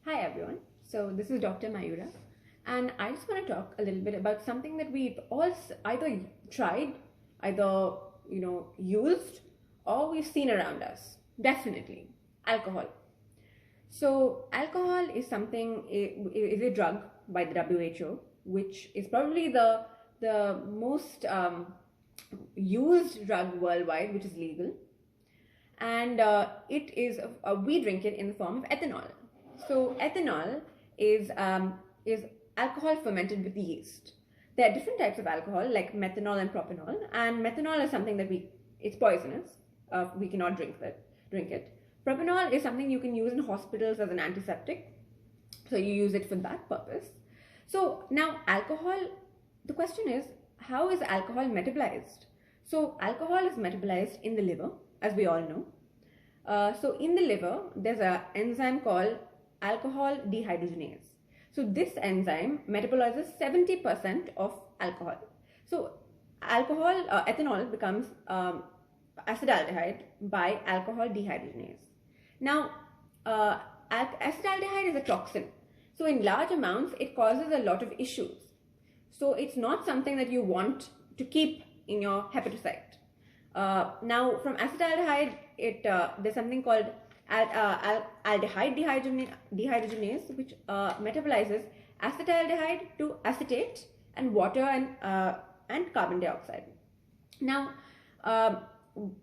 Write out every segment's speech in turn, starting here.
Hi everyone. So this is Dr. Mayura, and I just want to talk a little bit about something that we've all either tried, either used, or we've seen around us. Definitely, alcohol. So alcohol is something is a drug by the WHO, which is probably the most used drug worldwide, which is legal, and it is we drink it in the form of ethanol. So ethanol is alcohol fermented with yeast. There are different types of alcohol like methanol and propanol, and methanol is something that it's poisonous. We cannot drink it. Propanol is something you can use in hospitals as an antiseptic, so you use it for that purpose. So now alcohol, the question is, how is alcohol metabolized? So alcohol is metabolized in the liver, as we all know. So in the liver, there's an enzyme called alcohol dehydrogenase. So this enzyme metabolizes 70% of alcohol. So ethanol becomes acetaldehyde by alcohol dehydrogenase. Now, acetaldehyde is a toxin. So in large amounts, it causes a lot of issues. So it's not something that you want to keep in your hepatocyte. Now, from acetaldehyde, there's something called aldehyde dehydrogenase, which metabolizes acetaldehyde to acetate and water and carbon dioxide. Now,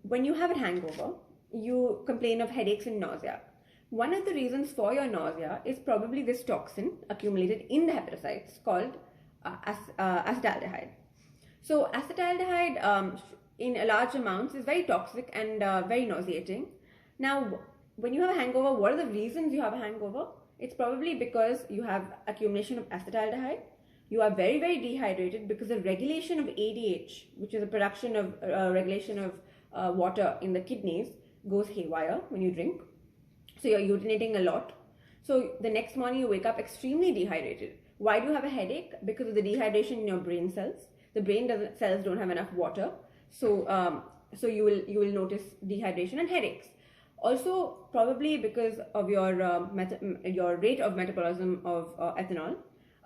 when you have a hangover, you complain of headaches and nausea. One of the reasons for your nausea is probably this toxin accumulated in the hepatocytes called acetaldehyde. So acetaldehyde in large amounts is very toxic and very nauseating. Now, when you have a hangover, what are the reasons you have a hangover? It's probably because you have accumulation of acetaldehyde. You are very, very dehydrated because the regulation of ADH, which is a production of regulation of water in the kidneys, goes haywire when you drink. So you're urinating a lot. So the next morning you wake up extremely dehydrated. Why do you have a headache? Because of the dehydration in your brain cells. The brain cells don't have enough water. So you will notice dehydration and headaches. Also, probably because of your rate of metabolism of ethanol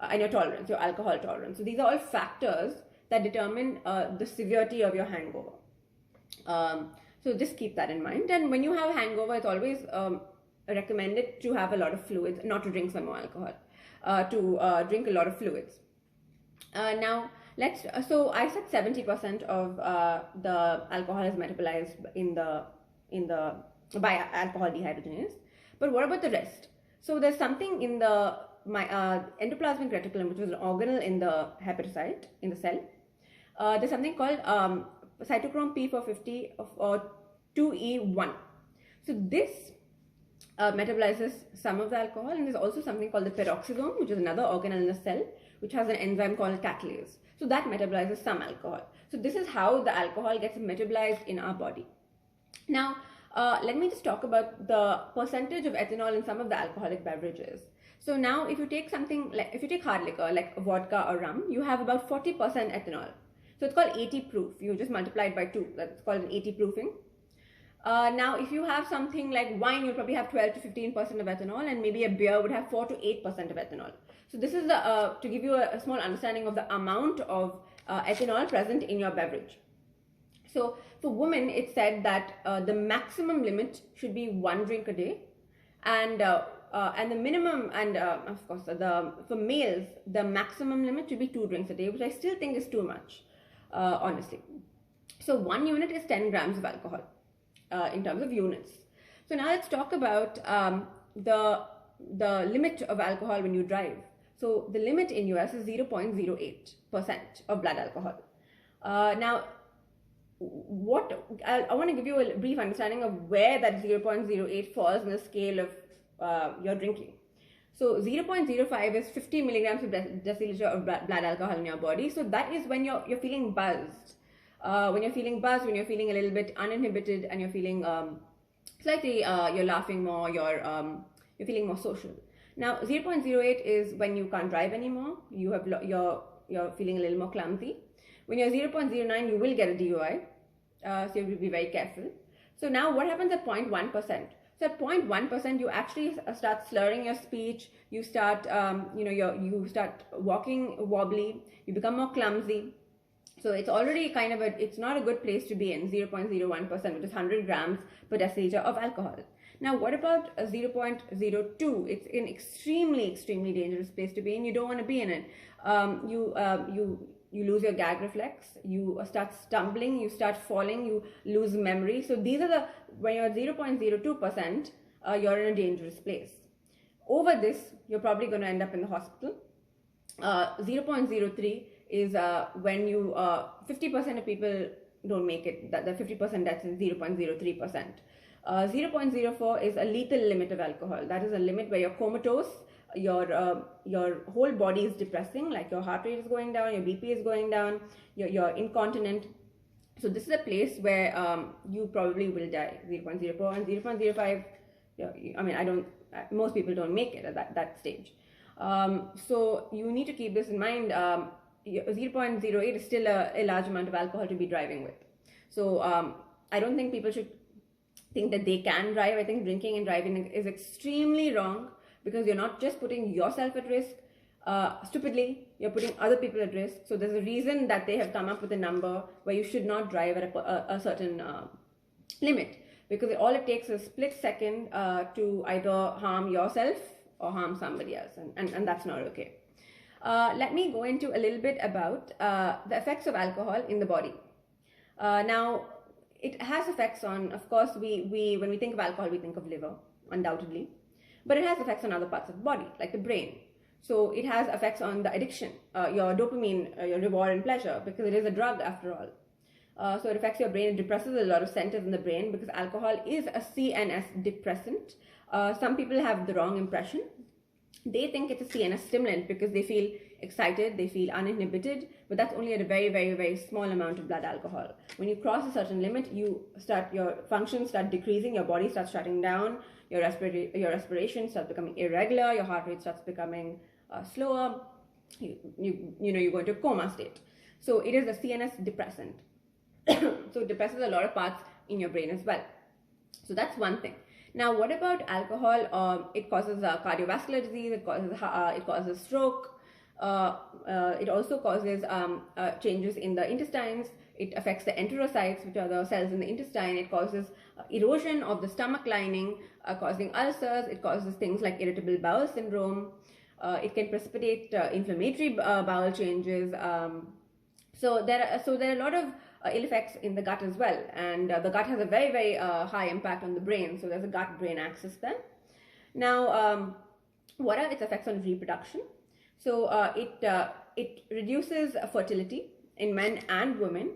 and your tolerance, your alcohol tolerance. So these are all factors that determine the severity of your hangover. So just keep that in mind. And when you have a hangover, it's always recommended to have a lot of fluids, not to drink some more alcohol, to drink a lot of fluids. Now, so I said 70% of the alcohol is metabolized by alcohol dehydrogenase. But what about the rest? So there's something in the endoplasmic reticulum, which is an organelle in the hepatocyte, in the cell. There's something called cytochrome P450 or 2E1. So this metabolizes some of the alcohol, and there's also something called the peroxisome, which is another organelle in the cell, which has an enzyme called catalase. So that metabolizes some alcohol. So this is how the alcohol gets metabolized in our body. Now, let me just talk about the percentage of ethanol in some of the alcoholic beverages. So now, if you take something like, if you take hard liquor like vodka or rum, you have about 40% ethanol. So it's called 80 proof. You just multiply it by 2. That's called an 80 proofing. Now, if you have something like wine, you'll probably have 12 to 15% of ethanol, and maybe a beer would have 4 to 8% of ethanol. So this is to give you a small understanding of the amount of ethanol present in your beverage. So for women, it's said that the maximum limit should be 1 drink a day, and the minimum, and of course, for males, the maximum limit should be 2 drinks a day, which I still think is too much, honestly. So 1 unit is 10 grams of alcohol in terms of units. So now let's talk about the limit of alcohol when you drive. So the limit in US is 0.08% of blood alcohol. Now, I want to give you a brief understanding of where that 0.08 falls in the scale of your drinking. So 0.05 is 50 milligrams per deciliter of blood alcohol in your body. So that is when you're feeling buzzed. When you're feeling buzzed, when you're feeling a little bit uninhibited, and you're feeling slightly, you're laughing more, you're feeling more social. Now 0.08 is when you can't drive anymore. You're feeling a little more clumsy. When you're 0.09, you will get a DUI. So you have to be very careful. So now what happens at 0.1%? So at 0.1%, you actually start slurring your speech. You start, you start walking wobbly. You become more clumsy. So it's already kind of it's not a good place to be in, 0.01%, which is 100 grams per deciliter of alcohol. Now, what about 0.02? It's an extremely, extremely dangerous place to be in. You don't want to be in it. You lose your gag reflex. You start stumbling. You start falling. You lose memory. So these are when you're 0.02%, you're in a dangerous place. Over this, you're probably going to end up in the hospital. 0.03 is when 50% of people don't make it. The 50% deaths is 0.03%. 0.04 is a lethal limit of alcohol. That is a limit where you're comatose, your whole body is depressing, like your heart rate is going down, your BP is going down, you're incontinent. So this is a place where you probably will die. 0.04 and 0.05. I mean, most people don't make it at that stage. So you need to keep this in mind. 0.08 is still a large amount of alcohol to be driving with. So I don't think people should think that they can drive. I think drinking and driving is extremely wrong, because you're not just putting yourself at risk stupidly, you're putting other people at risk. So there's a reason that they have come up with a number where you should not drive at a certain limit, because all it takes is a split second to either harm yourself or harm somebody else, and that's not okay. Let me go into a little bit about the effects of alcohol in the body. Now, it has effects on, of course, when we think of alcohol, we think of liver, undoubtedly. But it has effects on other parts of the body, like the brain. So it has effects on the addiction, your dopamine, your reward and pleasure, because it is a drug after all. So it affects your brain. It depresses a lot of centers in the brain, because alcohol is a CNS depressant. Some people have the wrong impression. They think it's a CNS stimulant because they feel excited, they feel uninhibited, but that's only at a very, very, very small amount of blood alcohol. When you cross a certain limit, your functions start decreasing, your body starts shutting down, your respiration starts becoming irregular, your heart rate starts becoming slower, you go into a coma state. So it is a CNS depressant. So it depresses a lot of parts in your brain as well. So that's one thing. Now, what about alcohol? It causes cardiovascular disease, it causes stroke, it also causes changes in the intestines, it affects the enterocytes, which are the cells in the intestine, it causes erosion of the stomach lining, causing ulcers, it causes things like irritable bowel syndrome, it can precipitate inflammatory bowel changes. So there are a lot of ill effects in the gut as well, and the gut has a very, very high impact on the brain. So there's a gut-brain axis then. Now, what are its effects on reproduction? So it reduces fertility in men and women.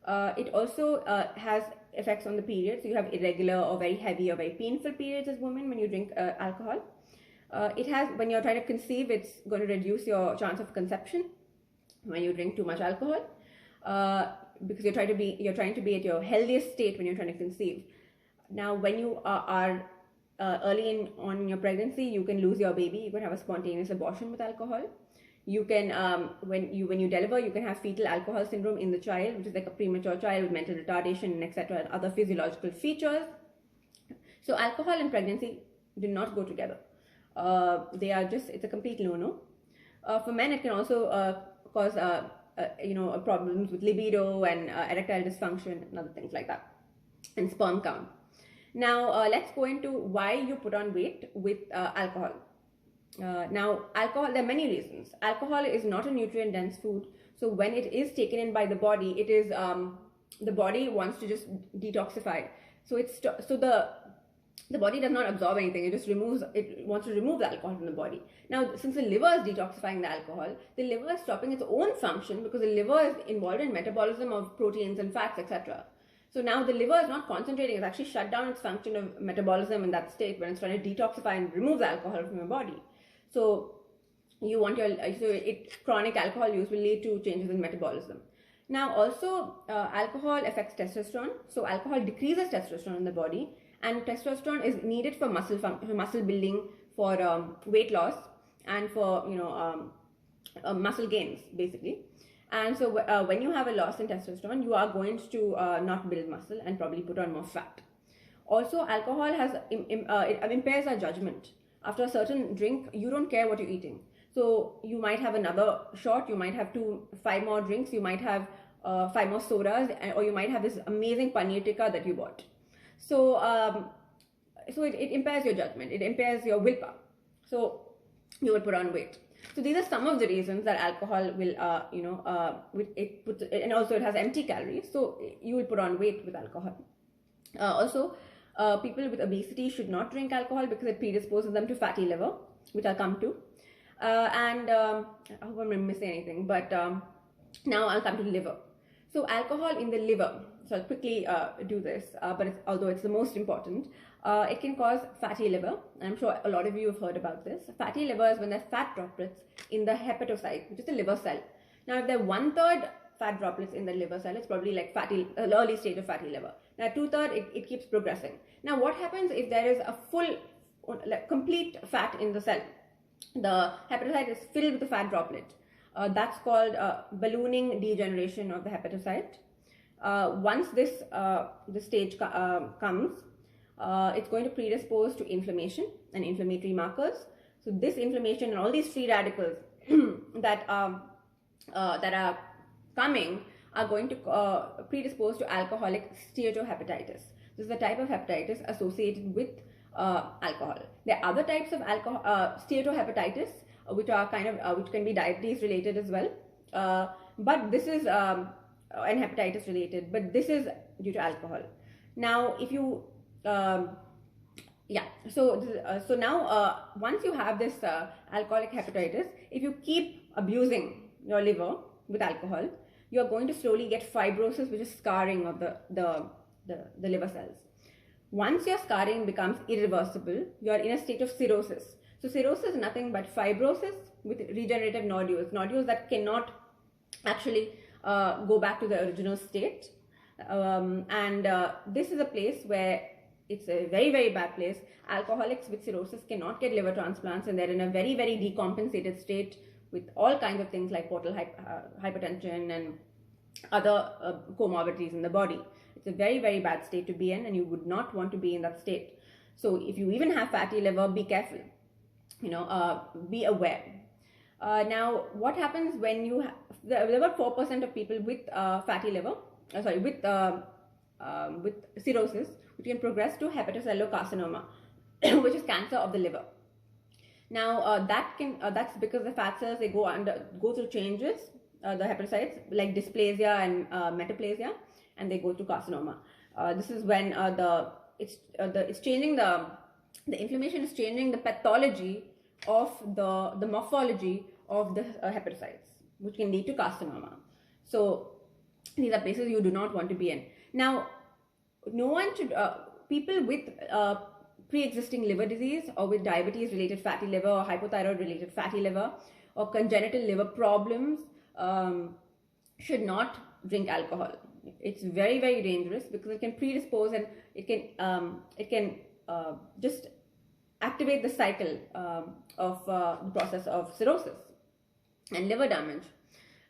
It also has effects on the period. So you have irregular or very heavy or very painful periods as women when you drink alcohol. It has, when you're trying to conceive, it's going to reduce your chance of conception when you drink too much alcohol. Because you're trying to be at your healthiest state when you're trying to conceive. Now, when you are early on in your pregnancy, you can lose your baby. You can have a spontaneous abortion with alcohol. You can, when you deliver, you can have fetal alcohol syndrome in the child, which is like a premature child with mental retardation and etc. and other physiological features. So alcohol and pregnancy do not go together. It's a complete no-no. For men, it can also cause problems with libido and erectile dysfunction and other things like that, and sperm count. Now, let's go into why you put on weight with alcohol. Now, alcohol, there are many reasons. Alcohol is not a nutrient-dense food, so when it is taken in by the body, it is the body wants to just detoxify. So the body does not absorb anything, it wants to remove the alcohol from the body. Now, since the liver is detoxifying the alcohol, the liver is stopping its own function, because the liver is involved in metabolism of proteins and fats, etc. So now the liver is not concentrating, it's actually shut down its function of metabolism in that state when it's trying to detoxify and remove the alcohol from your body. So chronic alcohol use will lead to changes in metabolism. Now, also alcohol affects testosterone. So alcohol decreases testosterone in the body, and testosterone is needed for muscle building, for weight loss, and for muscle gains basically. And so when you have a loss in testosterone, you are going to not build muscle and probably put on more fat. Also, alcohol it impairs our judgment. After a certain drink, you don't care what you're eating. So you might have another shot, you might have 5 more drinks, you might have 5 more sodas, or you might have this amazing paneer tikka that you bought. So, it impairs your judgment, it impairs your willpower. So you will put on weight. So these are some of the reasons that alcohol will, and also it has empty calories. So you will put on weight with alcohol. Also, people with obesity should not drink alcohol because it predisposes them to fatty liver, which I'll come to. I hope I'm missing anything, but now I'll come to the liver. So alcohol in the liver, so I'll quickly do this, but although it's the most important, it can cause fatty liver. I'm sure a lot of you have heard about this. Fatty liver is when there's fat droplets in the hepatocyte, which is the liver cell. Now, if there are 1/3 fat droplets in the liver cell, it's probably like early stage of fatty liver. Now, 2/3, it keeps progressing. Now, what happens if there is a full, complete fat in the cell? The hepatocyte is filled with the fat droplet. That's called ballooning degeneration of the hepatocyte. Once this stage comes, it's going to predispose to inflammation and inflammatory markers. So this inflammation and all these free radicals that are coming are going to predispose to alcoholic steatohepatitis. This is the type of hepatitis associated with alcohol. There are other types of steatohepatitis which are which can be diabetes related as well, but this is and hepatitis related, but this is due to alcohol. Now, if you so now once you have this alcoholic hepatitis, if you keep abusing your liver with alcohol, you are going to slowly get fibrosis, which is scarring of the liver cells. Once your scarring becomes irreversible, you are in a state of cirrhosis. So cirrhosis is nothing but fibrosis with regenerative nodules that cannot actually go back to the original state. This is a place where it's a very, very bad place. Alcoholics with cirrhosis cannot get liver transplants, and they're in a very, very decompensated state with all kinds of things like portal hypertension and other comorbidities in the body. It's a very, very bad state to be in, and you would not want to be in that state. So if you even have fatty liver, be careful. Be aware. Now, what happens when you have, there are about 4% of people with fatty liver, with cirrhosis, which can progress to hepatocellular carcinoma, which is cancer of the liver. Now, that's because the fat cells, they go through changes, the hepatocytes, like dysplasia and metaplasia, and they go to carcinoma. This is when it's changing the inflammation is changing the pathology of the morphology of the hepatocytes, which can lead to carcinoma. So these are places you do not want to be in. Now, no one should, people with pre-existing liver disease or with diabetes related fatty liver or hypothyroid related fatty liver or congenital liver problems should not drink alcohol. It's very, very dangerous because it can predispose and it can just activate the cycle of the process of cirrhosis and liver damage.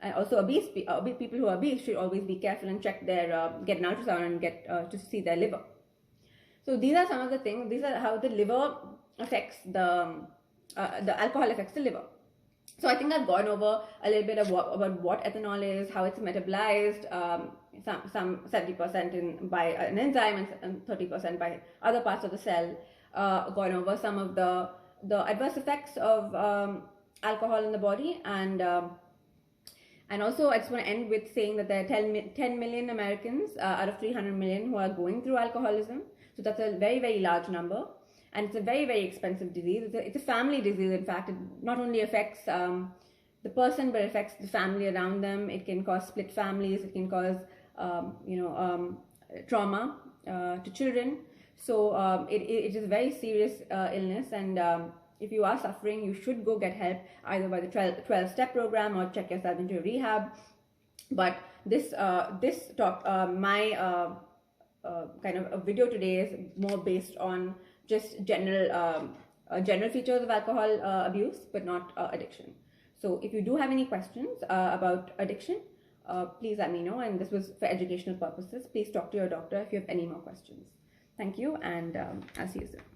And also obese people who are obese should always be careful and check their get an ultrasound and get to see their liver. So these are some of the things. These are how the liver affects the alcohol affects the liver. So I think I've gone over a little bit about what ethanol is, how it's metabolized, some 70% by an enzyme and 30% by other parts of the cell. Gone over some of the adverse effects of alcohol in the body, and also I just want to end with saying that there are 10 million Americans out of 300 million who are going through alcoholism. So that's a very, very large number. And it's a very, very expensive disease. It's a family disease, in fact. It not only affects the person, but it affects the family around them. It can cause split families. It can cause, trauma to children. So it is a very serious illness. And if you are suffering, you should go get help either by the 12-step program or check yourself into rehab. But my kind of a video today is more based on just general features of alcohol abuse, but not addiction. So if you do have any questions about addiction, please let me know. And this was for educational purposes. Please talk to your doctor if you have any more questions. Thank you, and I'll see you soon.